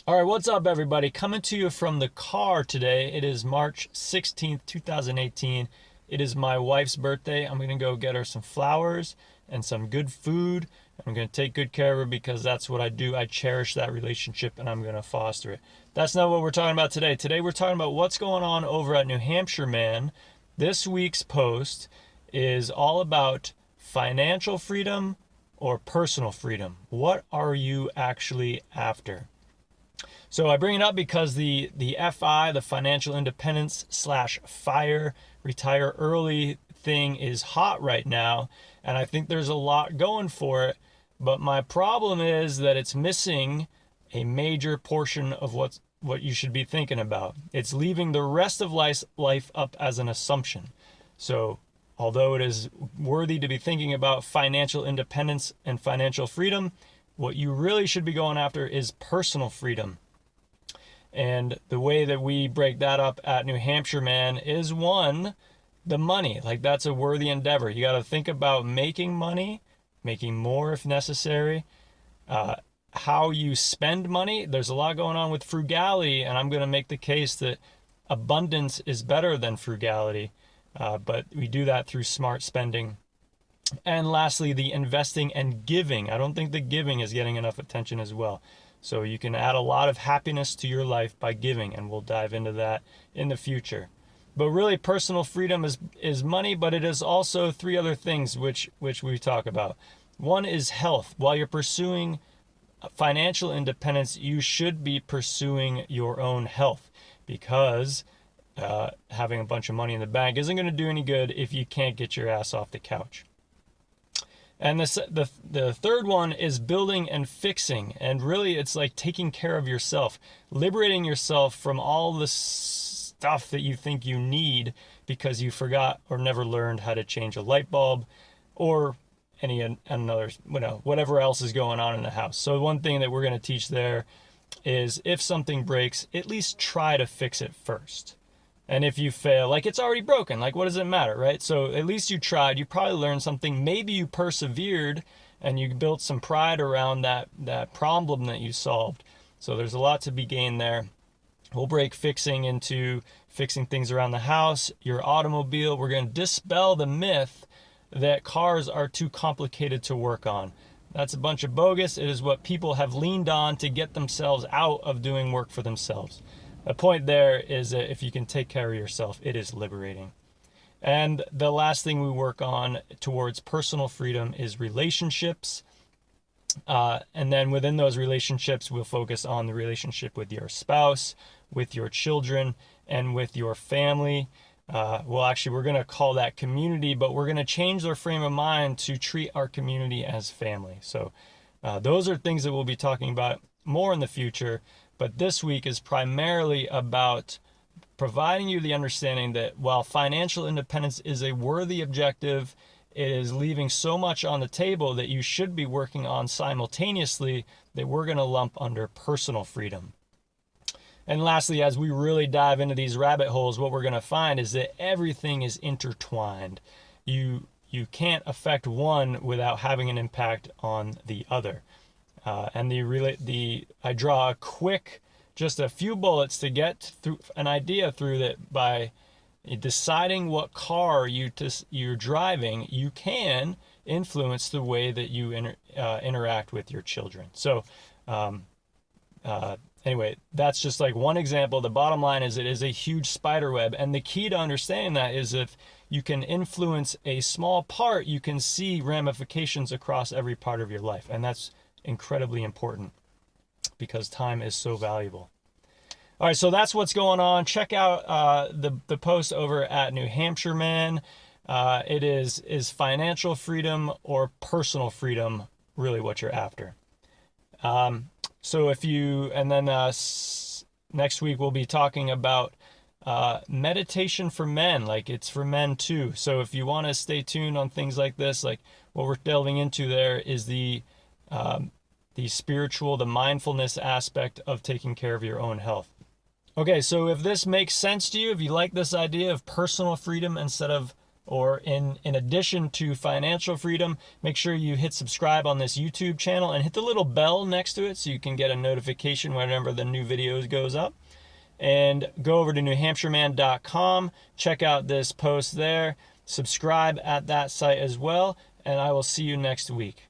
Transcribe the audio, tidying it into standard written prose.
All right, what's up, everybody? Coming to you from the car today. It is March 16th, 2018. It is my wife's birthday. I'm going to go get her some flowers and some good food. I'm going to take good care of her because that's what I do. I cherish that relationship and I'm going to foster it. That's not what we're talking about today. Today, we're talking about what's going on over at New Hampshire Man. This week's post is all about financial freedom or personal freedom. What are you actually after? So I bring it up because the FI, the financial independence slash fire, retire early thing is hot right now, and I think there's a lot going for it. But my problem is that it's missing a major portion of what you should be thinking about. It's leaving the rest of life up as an assumption. So although it is worthy to be thinking about financial independence and financial freedom, what you really should be going after is personal freedom. And the way that we break that up at New Hampshire Man is one, the money. Like, that's a worthy endeavor. You got to think about making money, making more if necessary. How you spend money. There's a lot going on with frugality, and I'm going to make the case that abundance is better than frugality. But we do that through smart spending. And lastly, the investing and giving. I don't think the giving is getting enough attention as well. So you can add a lot of happiness to your life by giving, and we'll dive into that in the future. But really, personal freedom is money, but it is also three other things which we talk about. One is health. While you're pursuing financial independence, you should be pursuing your own health, because having a bunch of money in the bank isn't going to do any good if you can't get your ass off the couch. And the third one is building and fixing. And really, it's like taking care of yourself, liberating yourself from all the stuff that you think you need because you forgot or never learned how to change a light bulb or whatever else is going on in the house. So one thing that we're going to teach there is, if something breaks, at least try to fix it first. And if you fail, like, it's already broken. Like, what does it matter, right? So at least you tried. You probably learned something. Maybe you persevered and you built some pride around that problem that you solved. So there's a lot to be gained there. We'll break fixing into fixing things around the house, your automobile. We're going to dispel the myth that cars are too complicated to work on. That's a bunch of bogus. It is what people have leaned on to get themselves out of doing work for themselves. The point there is that if you can take care of yourself, it is liberating. And the last thing we work on towards personal freedom is relationships. And then within those relationships, we'll focus on the relationship with your spouse, with your children, and with your family. We're going to call that community, but we're going to change their frame of mind to treat our community as family. So those are things that we'll be talking about more in the future. But this week is primarily about providing you the understanding that while financial independence is a worthy objective, it is leaving so much on the table that you should be working on simultaneously that we're going to lump under personal freedom. And lastly, as we really dive into these rabbit holes, what we're going to find is that everything is intertwined. You can't affect one without having an impact on the other. I draw just a few bullets to get through an idea through that. By deciding what car you're driving, you can influence the way that you interact with your children. So anyway, that's just like one example. The bottom line is, it is a huge spider web. And the key to understanding that is, if you can influence a small part, you can see ramifications across every part of your life. And that's incredibly important because time is so valuable. All right, so that's what's going on. Check out the post over at New Hampshire Man. It is financial freedom or personal freedom really what you're after. Next week we'll be talking about meditation for men. Like, it's for men too. So if you want to stay tuned on things like this, like what we're delving into there is the spiritual, the mindfulness aspect of taking care of your own health. Okay, so if this makes sense to you, if you like this idea of personal freedom instead of Or in addition to financial freedom, make sure you hit subscribe on this YouTube channel and hit the little bell next to it so you can get a notification whenever the new videos goes up. And go over to newhampshireman.com, check out this post there, subscribe at that site as well, and I will see you next week.